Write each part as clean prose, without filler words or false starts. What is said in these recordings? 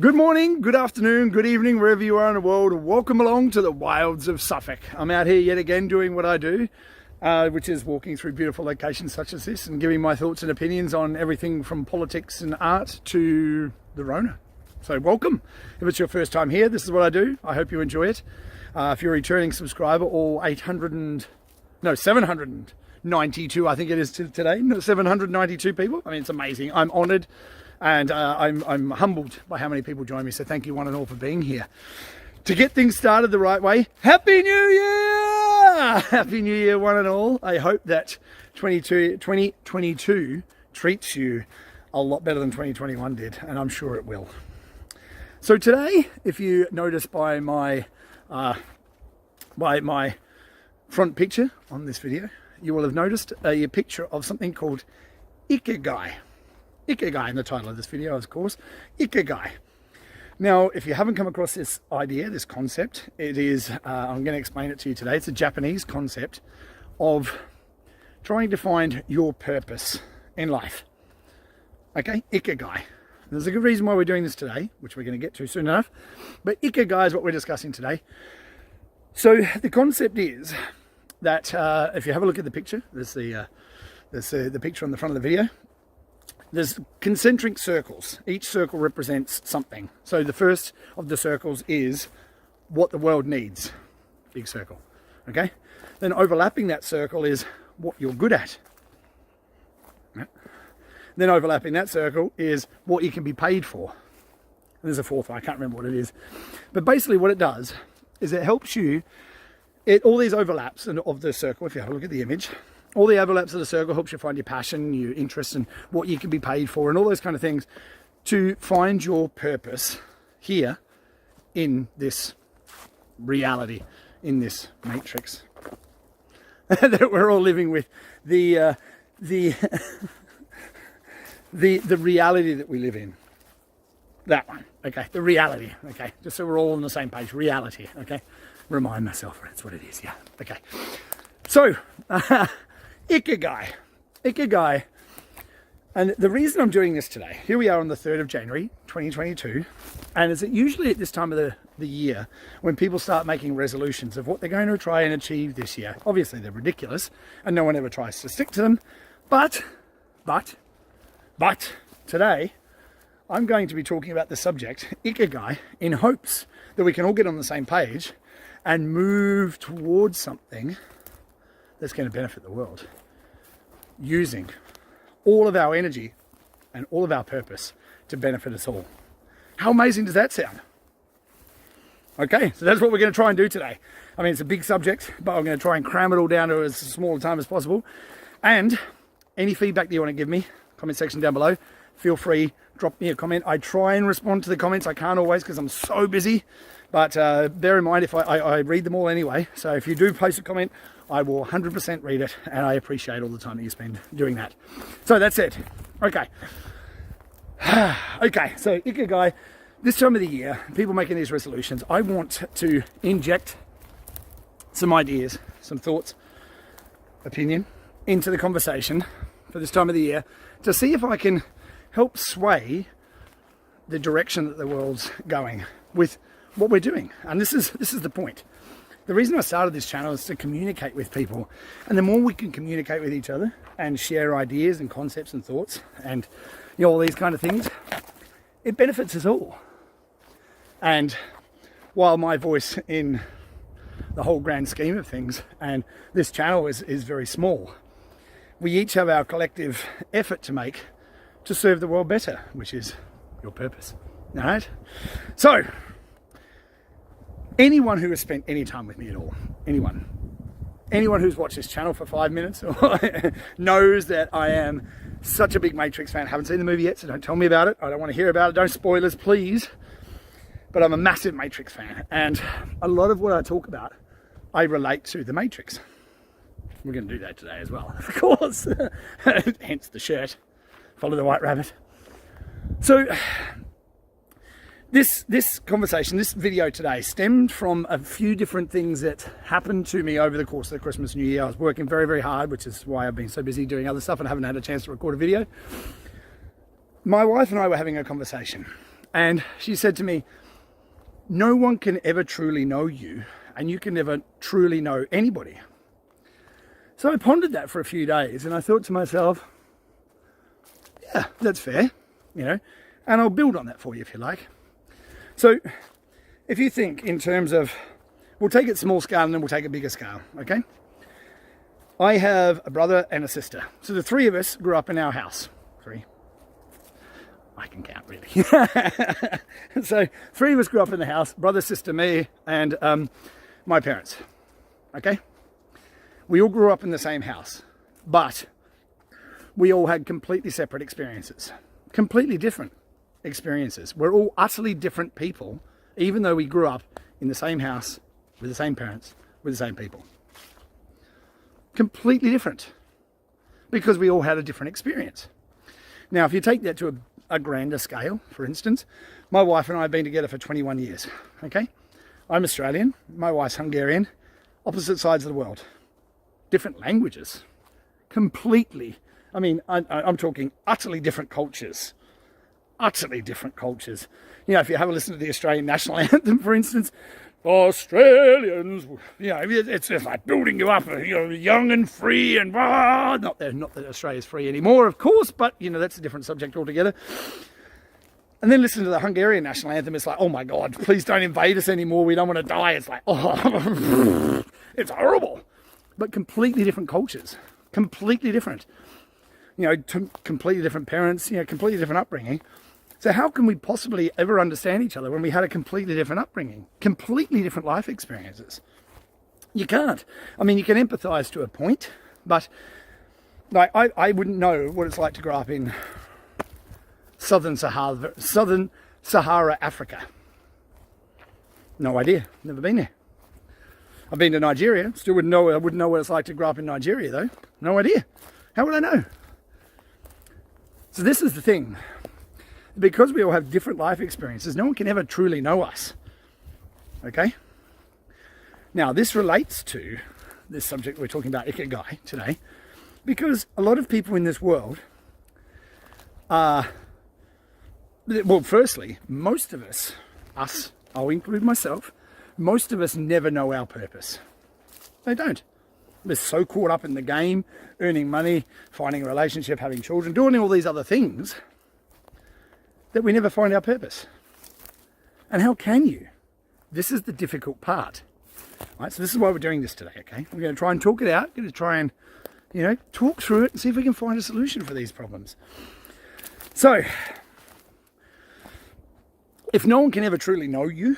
Good morning, good afternoon, good evening, wherever you are in the world. Welcome along to the wilds of Suffolk. I'm out here yet again doing what I do, which is walking through beautiful locations such as this and giving my thoughts and opinions on everything from politics and art to the Rona. So welcome. If it's your first time here, this is what I do. I hope you enjoy it. If you're a returning subscriber, all 792, I think it is today, 792 people. I mean, it's amazing. I'm honoured. And I'm humbled by how many people join me. So thank you one and all for being here. To get things started the right way, Happy New Year! Happy New Year one and all. I hope that 2022 treats you a lot better than 2021 did. And I'm sure it will. So today, if you notice by my front picture on this video, you will have noticed a picture of something called Ikagai. Ikigai in the title of this video, of course. Ikigai. Now, if you haven't come across this idea, this concept, it is, I'm going to explain it to you today. It's a Japanese concept of trying to find your purpose in life. Okay, Ikigai. There's a good reason why we're doing this today, which we're going to get to soon enough. But Ikigai is what we're discussing today. So the concept is that if you have a look at the picture, there's the picture on the front of the video. There's concentric circles. Each circle represents something. So the first of the circles is what the world needs. Big circle. Okay? Then overlapping that circle is what you're good at. Yeah. Then overlapping that circle is what you can be paid for. And there's a fourth one. I can't remember what it is. But basically what it does is it helps you, all these overlaps of the circle, if you have a look at the image, all the overlaps of the circle helps you find your passion, your interest, and what you can be paid for, and all those kind of things to find your purpose here in this reality, in this matrix that we're all living with. The reality that we live in. That one, okay. The reality, okay. Just so we're all on the same page. Reality, okay. Remind myself that's what it is. Yeah, okay. So. Ikigai. And the reason I'm doing this today, here we are on the 3rd of January 2022, and is it usually at this time of the year when people start making resolutions of what they're going to try and achieve this year. Obviously they're ridiculous and no one ever tries to stick to them, but today I'm going to be talking about the subject Ikigai in hopes that we can all get on the same page and move towards something that's going to benefit the world, using all of our energy and all of our purpose to benefit us all. How amazing does that sound? Okay, so that's what we're going to try and do today. I mean, it's a big subject, but I'm going to try and cram it all down to as small a time as possible. And any feedback that you want to give me, comment section down below, feel free, drop me a comment. I try and respond to the comments. I can't always because I'm so busy, but bear in mind if I read them all anyway. So if you do post a comment, I will 100% read it, and I appreciate all the time that you spend doing that. So that's it. Okay. Okay, so Ikigai, this time of the year, people making these resolutions, I want to inject some ideas, some thoughts, opinion into the conversation for this time of the year to see if I can help sway the direction that the world's going with what we're doing. And this is the point. The reason I started this channel is to communicate with people, and the more we can communicate with each other and share ideas and concepts and thoughts and all these kind of things, it benefits us all. And while my voice in the whole grand scheme of things and this channel is very small, we each have our collective effort to make to serve the world better, which is your purpose. All right? So anyone who has spent any time with me at all, anyone who's watched this channel for 5 minutes knows that I am such a big Matrix fan. I haven't seen the movie yet, so don't tell me about it. I don't want to hear about it. Don't spoilers, please. But I'm a massive Matrix fan, and a lot of what I talk about, I relate to the Matrix. We're going to do that today as well, of course. Hence the shirt. Follow the white rabbit. So This conversation, this video today, stemmed from a few different things that happened to me over the course of the Christmas New Year. I was working very, very hard, which is why I've been so busy doing other stuff and haven't had a chance to record a video. My wife and I were having a conversation, And she said to me, no one can ever truly know you, and you can never truly know anybody. So I pondered that for a few days, and I thought to myself, yeah, that's fair, and I'll build on that for you if you like. So if you think in terms of, we'll take it small scale and then we'll take a bigger scale, okay? I have a brother and a sister. So the three of us grew up in our house. Three. I can count, really. So three of us grew up in the house, brother, sister, me, and my parents, okay? We all grew up in the same house, but we all had completely separate experiences, completely different experiences. We're all utterly different people, even though we grew up in the same house, with the same parents, with the same people. Completely different, because we all had a different experience. Now, if you take that to a grander scale, for instance, my wife and I have been together for 21 years, okay? I'm Australian, my wife's Hungarian, opposite sides of the world. Different languages, completely. I mean, I'm talking utterly different cultures. Utterly different cultures. If you have a listen to the Australian national anthem, for instance, Australians, it's just like building you up, young and free and not that Australia's free anymore, of course, but that's a different subject altogether. And then listen to the Hungarian national anthem. It's like, oh my God, please don't invade us anymore. We don't want to die. It's like, oh, it's horrible. But completely different cultures, completely different. Completely different parents, completely different upbringing. So how can we possibly ever understand each other when we had a completely different upbringing, completely different life experiences? You can't. I mean, you can empathise to a point, but I wouldn't know what it's like to grow up in Southern Sahara, Africa. No idea. Never been there. I've been to Nigeria. Still wouldn't know. I wouldn't know what it's like to grow up in Nigeria, though. No idea. How would I know? So this is the thing. Because we all have different life experiences, no one can ever truly know us. Okay? Now, this relates to this subject we're talking about, Ikagai, today, because a lot of people in this world are, well, firstly, most of us, I'll include myself, most of us never know our purpose. They don't. We're so caught up in the game, earning money, finding a relationship, having children, doing all these other things, that we never find our purpose. And how can you? This is the difficult part. Right, so this is why we're doing this today, okay? We're going to try and talk it out, going to try and, talk through it and see if we can find a solution for these problems. So, if no one can ever truly know you,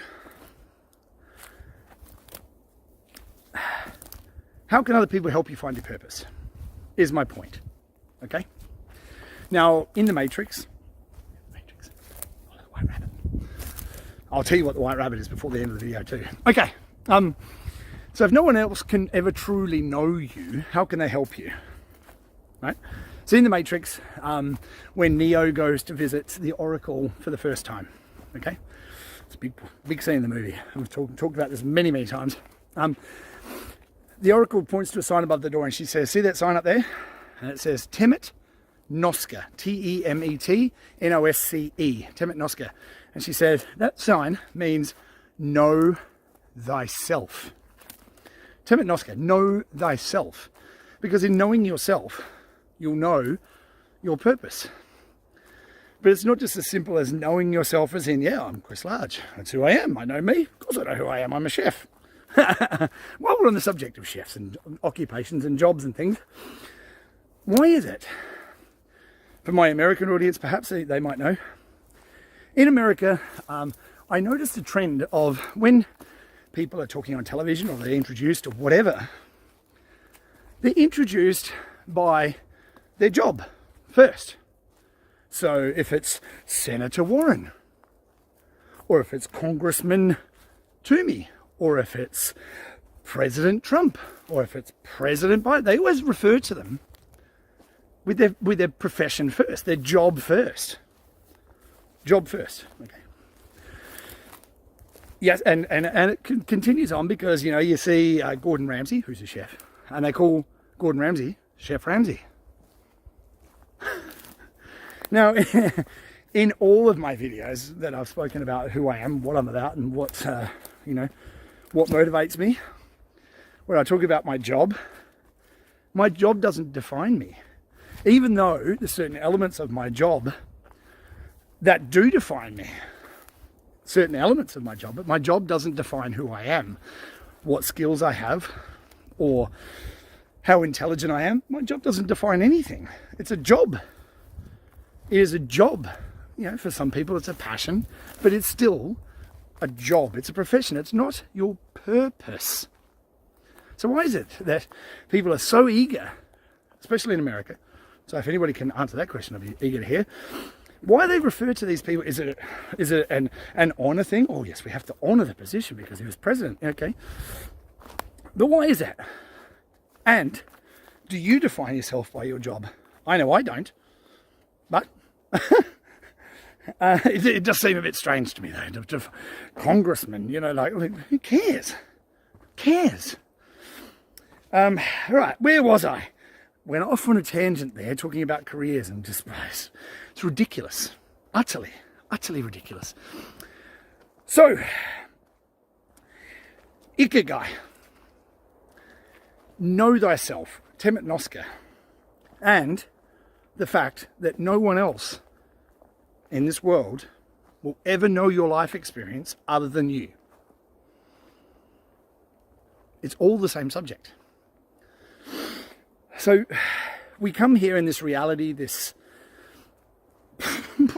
how can other people help you find your purpose? Is my point, okay? Now, in TheMatrix, white rabbit. I'll tell you what the white rabbit is before the end of the video too. Okay, so if no one else can ever truly know you, how can they help you? Right? So in TheMatrix, when Neo goes to visit the Oracle for the first time, okay? It's a big scene in the movie. We've talked about this many, many times. The Oracle points to a sign above the door and she says, see that sign up there? And it says Temet Noske, Temetnosce, Temet Noske. And she said, that sign means know thyself. Temet Noske, know thyself. Because in knowing yourself, you'll know your purpose. But it's not just as simple as knowing yourself as in, yeah, I'm Chris Large. That's who I am. I know me. Of course I know who I am. I'm a chef. While we're on the subject of chefs and occupations and jobs and things, why is it? For my American audience, perhaps they might know. In America, I noticed a trend of when people are talking on television or they're introduced or whatever, they're introduced by their job first. So if it's Senator Warren, or if it's Congressman Toomey, or if it's President Trump, or if it's President Biden, they always refer to them with their profession first, their job first. Job first, okay. Yes, and it continues on because, you see Gordon Ramsay, who's a chef, and they call Gordon Ramsay Chef Ramsay. Now, in all of my videos that I've spoken about who I am, what I'm about, and what, you know, what motivates me, when I talk about my job doesn't define me. Even though there's certain elements of my job that do define me, certain elements of my job, but my job doesn't define who I am, what skills I have, or how intelligent I am. My job doesn't define anything. It's a job. It is a job. You know, for some people it's a passion, but it's still a job. It's a profession. It's not your purpose. So why is it that people are so eager, especially in America? So if anybody can answer that question, I'd be eager to hear. Why they refer to these people, is it an honour thing? Oh yes, we have to honour the position because he was president. Okay. But why is that? And do you define yourself by your job? I know I don't, but it does seem a bit strange to me though. Congressman, you know, like who cares? Who cares? Right, where was I? Went off on a tangent there, talking about careers and just, it's ridiculous. Utterly ridiculous. So, Ikagai. Know thyself, TheMatrix, and the fact that no one else in this world will ever know your life experience other than you. It's all the same subject. So we come here in this reality, this,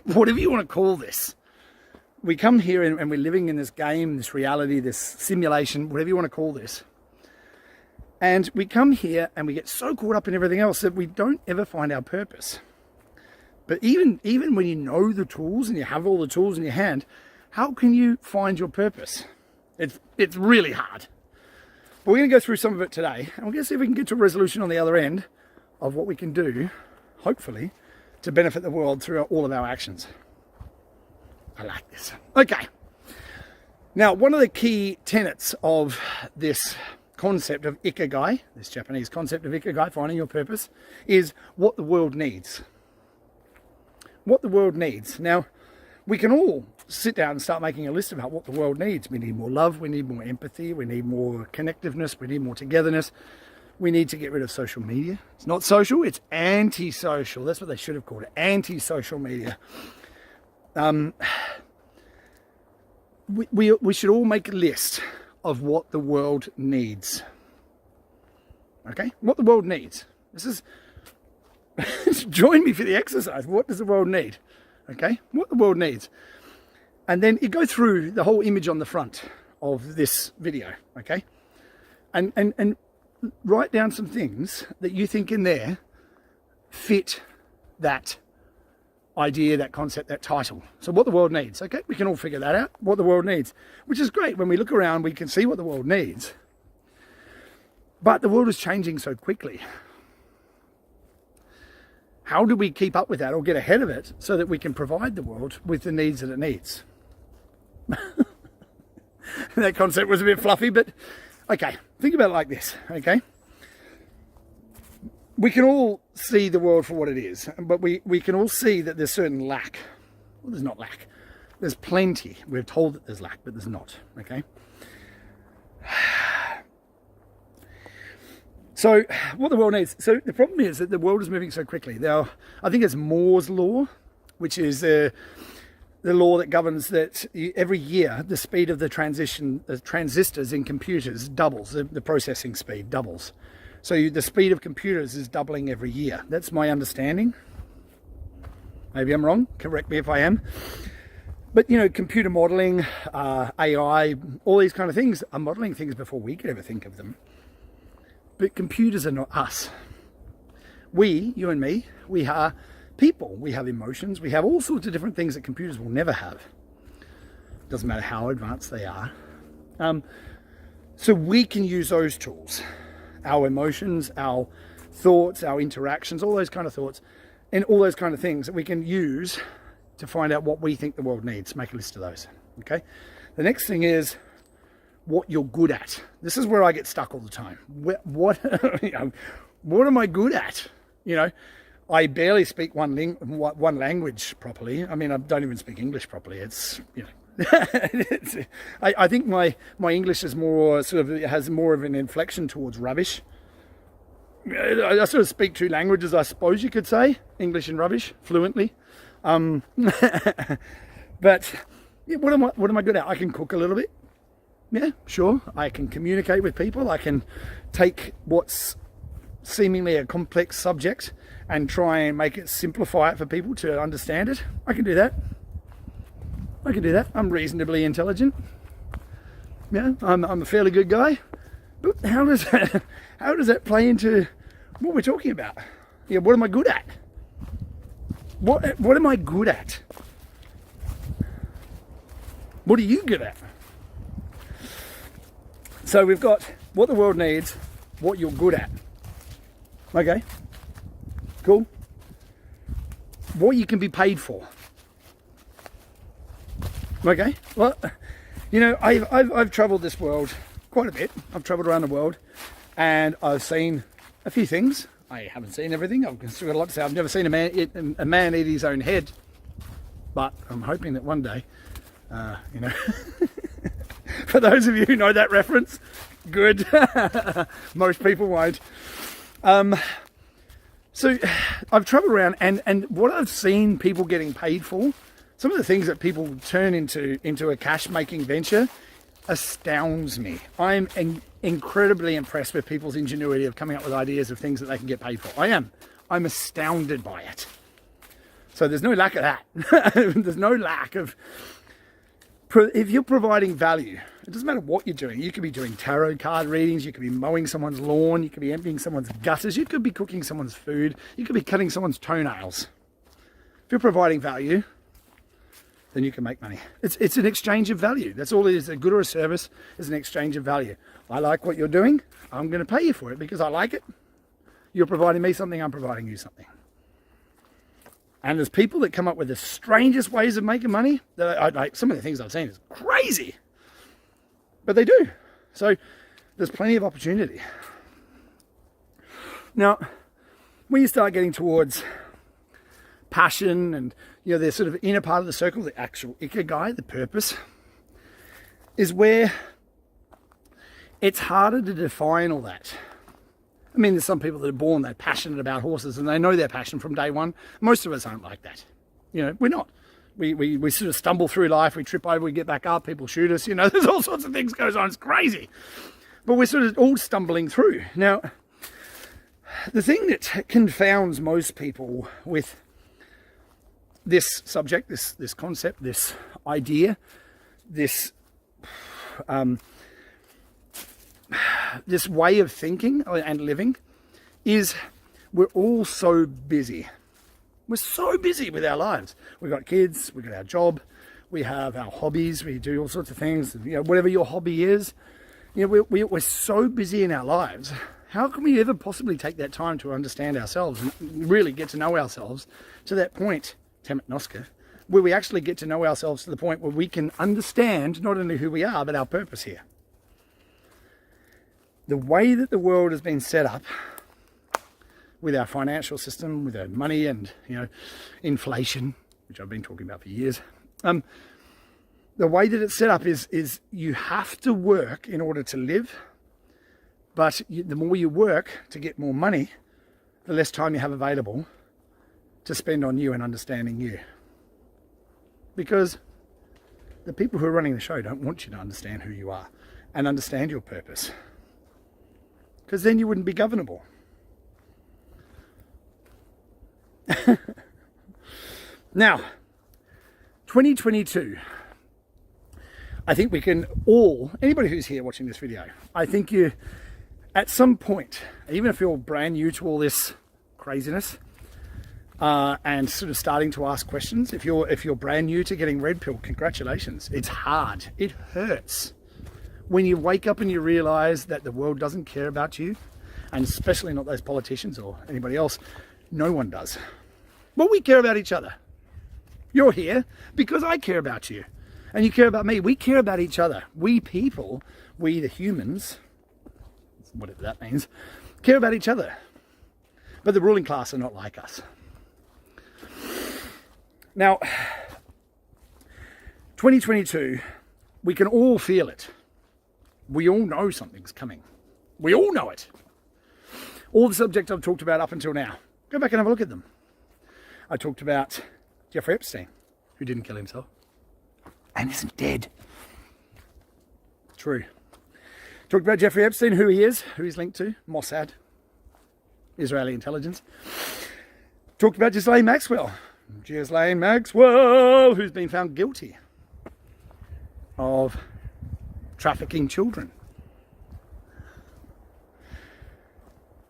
whatever you want to call this. We come here and we're living in this game, this reality, this simulation, whatever you want to call this. And we come here and we get so caught up in everything else that we don't ever find our purpose. But even when you know the tools and you have all the tools in your hand, how can you find your purpose? It's really hard. But we're going to go through some of it today, and we're going to see if we can get to a resolution on the other end of what we can do, hopefully, to benefit the world through all of our actions. I like this. Okay. Now, one of the key tenets of this concept of Ikagai, this Japanese concept of Ikagai, finding your purpose, is what the world needs. What the world needs. Now, we can all sit down and start making a list about what the world needs. We need more love, we need more empathy, we need more connectiveness, we need more togetherness. We need to get rid of social media. It's not social, it's anti-social. That's what they should have called it, anti-social media. We should all make a list of what the world needs. Okay? What the world needs. This is, join me for the exercise. What does the world need? Okay? What the world needs. And then you go through the whole image on the front of this video, okay? And write down some things that you think in there fit that idea, that concept, that title. So what the world needs, okay? We can all figure that out, what the world needs, which is great. When we look around, we can see what the world needs. But the world is changing so quickly. How do we keep up with that or get ahead of it so that we can provide the world with the needs that it needs? That concept was a bit fluffy, but okay, think about it like this, okay? We can all see the world for what it is, but we can all see that there's certain lack. Well, there's not lack. There's plenty. We're told that there's lack, but there's not, okay? So what the world needs. So the problem is that the world is moving so quickly. Now, I think it's Moore's law, which is the law that governs that every year the speed of the transistors in computers doubles. The processing speed doubles. So the speed of computers is doubling every year. That's my understanding. Maybe I'm wrong. Correct me if I am. But, you know, computer modeling, AI, all these kind of things are modeling things before we could ever think of them. But computers are not us. We, you and me, we are people. We have emotions. We have all sorts of different things that computers will never have. Doesn't matter how advanced they are. So we can use those tools. Our emotions, our thoughts, our interactions, all those kind of thoughts, and all those kind of things that we can use to find out what we think the world needs. Make a list of those, okay? The next thing is what you're good at. This is where I get stuck all the time. What you know, what am I good at? You know, I barely speak one language properly. I mean, I don't even speak English properly. It's, you know, I think my English is more sort of, has more of an inflection towards rubbish. I sort of speak two languages, I suppose you could say, English and rubbish, fluently. But yeah, what am I good at? I can cook a little bit. Yeah, sure. I can communicate with people. I can take what's seemingly a complex subject and try and make it, simplify it for people to understand it. I can do that. I can do that. I'm reasonably intelligent. Yeah, I'm a fairly good guy. But how does that play into what we're talking about? Yeah, what am I good at? What am I good at? What are you good at? So we've got what the world needs, what you're good at. Okay, cool. What you can be paid for. Okay, well, you know, I've travelled this world quite a bit. I've travelled around the world, and I've seen a few things. I haven't seen everything. I've still got a lot to say. I've never seen a man eat his own head, but I'm hoping that one day, you know, for those of you who know that reference, good. Most people won't. So I've travelled around, and what I've seen people getting paid for, some of the things that people turn into a cash-making venture, astounds me. I'm incredibly impressed with people's ingenuity of coming up with ideas of things that they can get paid for. I'm astounded by it. So there's no lack of that. There's no lack of, if you're providing value, it doesn't matter what you're doing. You could be doing tarot card readings, you could be mowing someone's lawn, you could be emptying someone's gutters, you could be cooking someone's food, you could be cutting someone's toenails. If you're providing value, then you can make money. It's an exchange of value. That's all it is. A good or a service is an exchange of value. I like what you're doing. I'm going to pay you for it because I like it. You're providing me something, I'm providing you something. And there's people that come up with the strangest ways of making money. Like some of the things I've seen is crazy. But they do. So there's plenty of opportunity. Now, when you start getting towards passion and, you know, the sort of inner part of the circle, the actual ikigai, the purpose, is where it's harder to define all that. I mean, there's some people that are born, they're passionate about horses and they know their passion from day one. Most of us aren't like that. You know, we're not. We sort of stumble through life, we trip over, we get back up, people shoot us, you know, there's all sorts of things goes on. It's crazy. But we're sort of all stumbling through. Now, the thing that confounds most people with this subject, this concept, this idea, this this way of thinking and living is we're all so busy. We're so busy with our lives. We've got kids, we've got our job, we have our hobbies, we do all sorts of things, you know, whatever your hobby is. You know, we're so busy in our lives. How can we ever possibly take that time to understand ourselves and really get to know ourselves to that point, TheMatrix, where we actually get to know ourselves to the point where we can understand not only who we are, but our purpose here. The way that the world has been set up with our financial system, with our money and, you know, inflation, which I've been talking about for years, the way that it's set up is you have to work in order to live, but the more you work to get more money, the less time you have available to spend on you and understanding you. Because the people who are running the show don't want you to understand who you are and understand your purpose. Because then you wouldn't be governable. Now, 2022, I think we can all, anybody who's here watching this video, I think you, at some point, even if you're brand new to all this craziness, and sort of starting to ask questions, if you're brand new to getting red pill, congratulations. It's hard. It hurts. When you wake up and you realize that the world doesn't care about you, and especially not those politicians or anybody else, no one does. Well, we care about each other. You're here because I care about you. And you care about me. We care about each other. We people, we the humans, whatever that means, care about each other. But the ruling class are not like us. Now, 2022, we can all feel it. We all know something's coming. We all know it. All the subjects I've talked about up until now, go back and have a look at them. I talked about Jeffrey Epstein, who didn't kill himself and isn't dead. True. Talked about Jeffrey Epstein, who he is, who he's linked to, Mossad, Israeli intelligence. Talked about Ghislaine Maxwell, who's been found guilty of trafficking children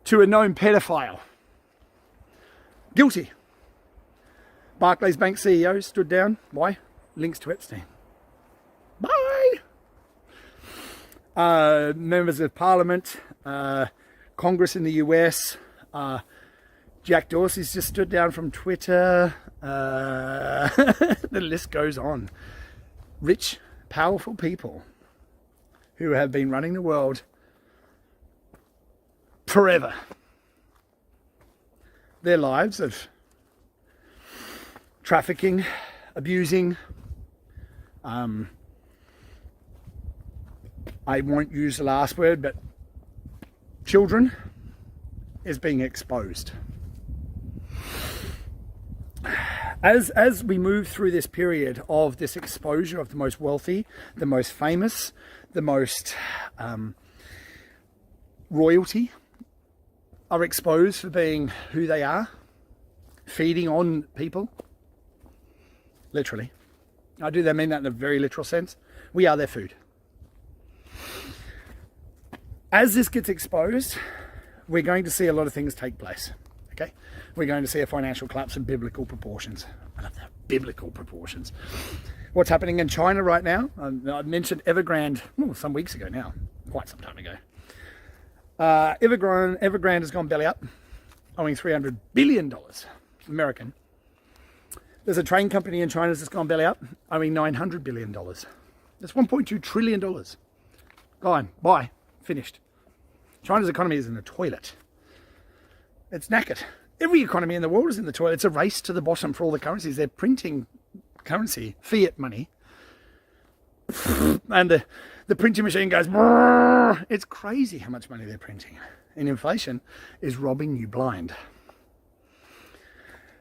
to a known pedophile. Guilty. Barclays Bank CEO stood down. Why? Links to Epstein. Bye! Members of Parliament, Congress in the US, Jack Dorsey's just stood down from Twitter. The list goes on. Rich, powerful people who have been running the world forever. Their lives of trafficking, abusing, I won't use the last word, but children, is being exposed. As we move through this period of this exposure of the most wealthy, the most famous, the most royalty are exposed for being who they are, feeding on people, literally. I do mean that in a very literal sense. We are their food. As this gets exposed, we're going to see a lot of things take place. Okay, we're going to see a financial collapse in biblical proportions. I love that, biblical proportions. What's happening in China right now? I mentioned Evergrande some weeks ago now, quite some time ago. Evergrande has gone belly up, owing $300 billion American. There's a train company in China that's gone belly up, owing $900 billion. That's $1.2 trillion. Gone, bye, finished. China's economy is in the toilet. It's knackered. Every economy in the world is in the toilet. It's a race to the bottom for all the currencies. They're printing currency, fiat money. And the printing machine goes, brrr. It's crazy how much money they're printing. And inflation is robbing you blind.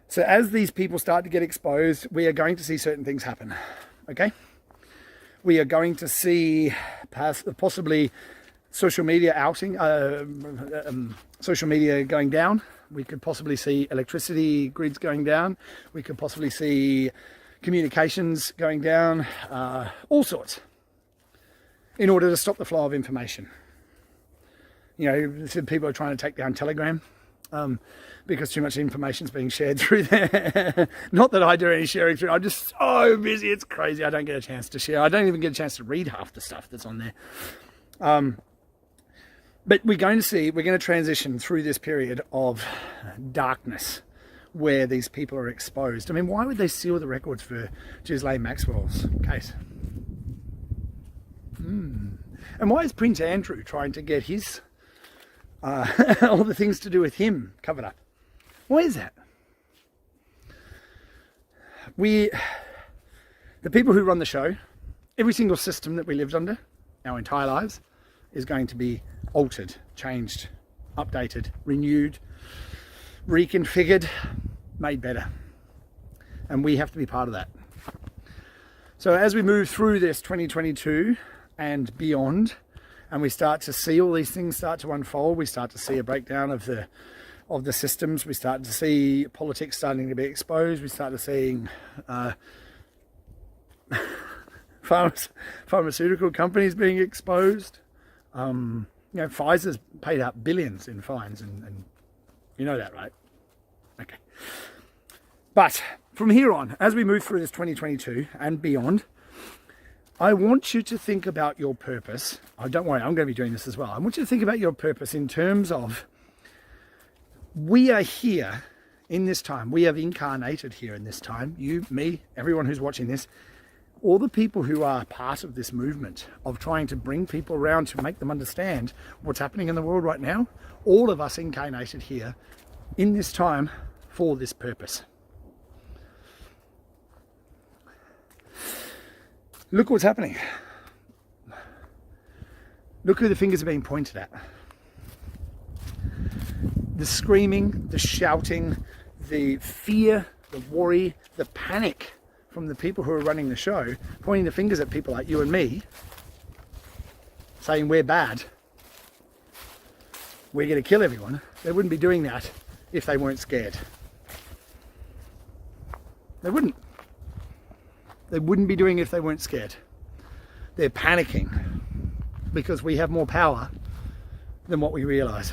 So as these people start to get exposed, we are going to see certain things happen. Okay? We are going to see possibly social media social media going down. We could possibly see electricity grids going down. We could possibly see communications going down, all sorts, in order to stop the flow of information. You know, people are trying to take down Telegram because too much information is being shared through there. Not that I do any sharing through. I'm just so busy. It's crazy. I don't get a chance to share. I don't even get a chance to read half the stuff that's on there. But we're going to transition through this period of darkness where these people are exposed. I mean, why would they seal the records for Ghislaine Maxwell's case? And why is Prince Andrew trying to get his, all the things to do with him covered up? Why is that? The people who run the show, every single system that we lived under our entire lives is going to be altered, changed, updated, renewed, reconfigured, made better. And we have to be part of that. So as we move through this 2022 and beyond, and we start to see all these things start to unfold, we start to see a breakdown of the systems, we start to see politics starting to be exposed, we start to seeing pharmaceutical companies being exposed. You know, Pfizer's paid out billions in fines, and you know that, right? Okay. But from here on, as we move through this 2022 and beyond, I want you to think about your purpose. Oh, don't worry, I'm going to be doing this as well. I want you to think about your purpose in terms of, we are here in this time. We have incarnated here in this time. You, me, everyone who's watching this. All the people who are part of this movement of trying to bring people around to make them understand what's happening in the world right now, all of us incarnated here in this time for this purpose. Look what's happening. Look who the fingers are being pointed at. The screaming, the shouting, the fear, the worry, the panic from the people who are running the show, pointing the fingers at people like you and me, saying we're bad, we're going to kill everyone. They wouldn't be doing that if they weren't scared. They wouldn't. They wouldn't be doing it if they weren't scared. They're panicking because we have more power than what we realize.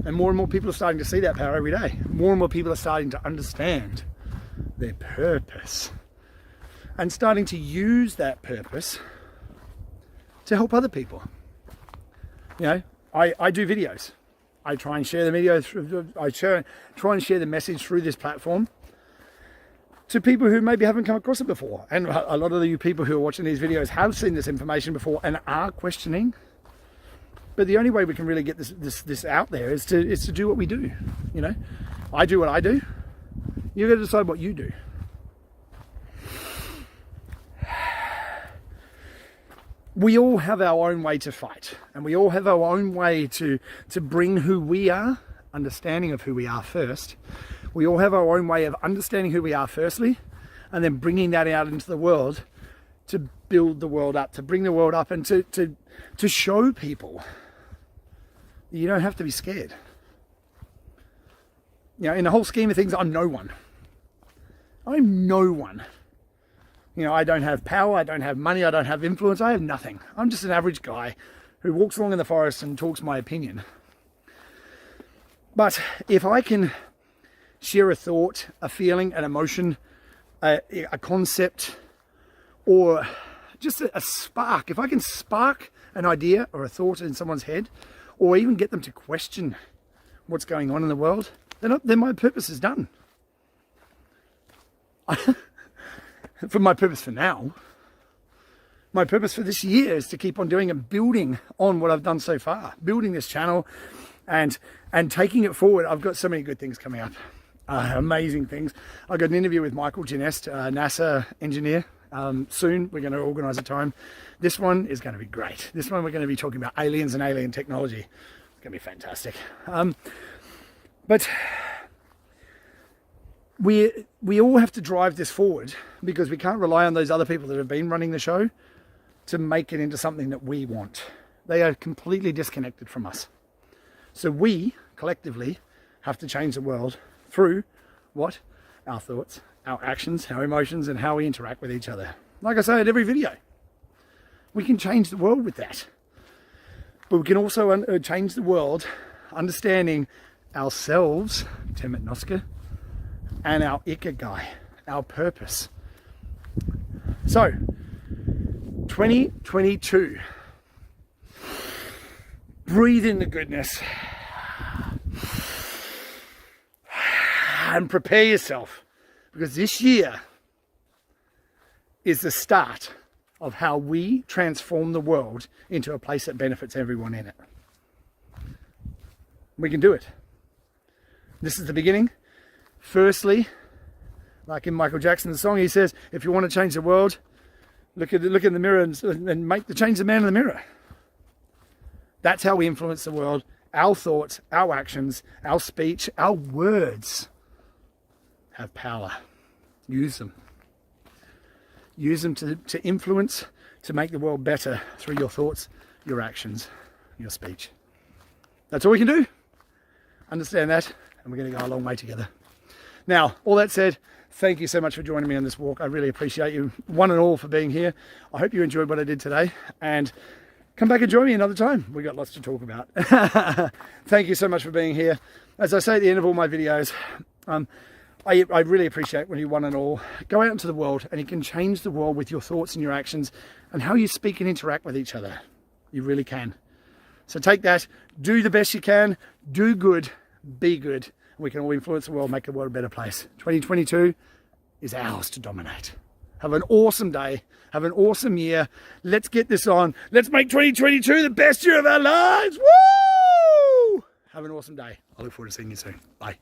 And more people are starting to see that power every day. More and more people are starting to understand their purpose and starting to use that purpose to help other people. You know, I do videos. I try and share the video through, try and share the message through this platform to people who maybe haven't come across it before. And a lot of you people who are watching these videos have seen this information before and are questioning. But the only way we can really get this out there is to do what we do. You know, I do what I do. You've got to decide what you do. We all have our own way to fight, and we all have our own way to bring who we are, understanding of who we are first. We all have our own way of understanding who we are firstly, and then bringing that out into the world to build the world up, to bring the world up, and to show people you don't have to be scared. You know, in the whole scheme of things, I'm no one. I'm no one. You know, I don't have power, I don't have money, I don't have influence, I have nothing. I'm just an average guy who walks along in the forest and talks my opinion. But if I can share a thought, a feeling, an emotion, a concept, or just a spark, if I can spark an idea or a thought in someone's head, or even get them to question what's going on in the world, then my purpose is done. For my purpose for now, my purpose for this year is to keep on doing and building on what I've done so far, building this channel and taking it forward. I've got so many good things coming up, amazing things. I've got an interview with Michael Genest, a NASA engineer. Soon we're going to organise a time. This one is going to be great. This one we're going to be talking about aliens and alien technology. It's going to be fantastic. But we all have to drive this forward, because we can't rely on those other people that have been running the show to make it into something that we want. They are completely disconnected from us. So we collectively have to change the world through what? Our thoughts, our actions, our emotions, and how we interact with each other. Like I say in every video, we can change the world with that. But we can also change the world understanding ourselves, TheMatrix, and our ikigai, our purpose. So, 2022. Breathe in the goodness. And prepare yourself, because this year is the start of how we transform the world into a place that benefits everyone in it. We can do it. This is the beginning. Firstly, like in Michael Jackson's song, he says, if you want to change the world, look in the mirror and change the man in the mirror. That's how we influence the world. Our thoughts, our actions, our speech, our words have power. Use them. Use them to influence, to make the world better through your thoughts, your actions, your speech. That's all we can do. Understand that, and we're going to go a long way together. Now, all that said, thank you so much for joining me on this walk. I really appreciate you, one and all, for being here. I hope you enjoyed what I did today, and come back and join me another time. We've got lots to talk about. Thank you so much for being here. As I say at the end of all my videos, I really appreciate when you, one and all, go out into the world, and you can change the world with your thoughts and your actions and how you speak and interact with each other. You really can. So take that, do the best you can, do good, be good. We can all influence the world, make the world a better place. 2022 is ours to dominate. Have an awesome day. Have an awesome year. Let's get this on. Let's make 2022 the best year of our lives. Woo! Have an awesome day. I look forward to seeing you soon. Bye.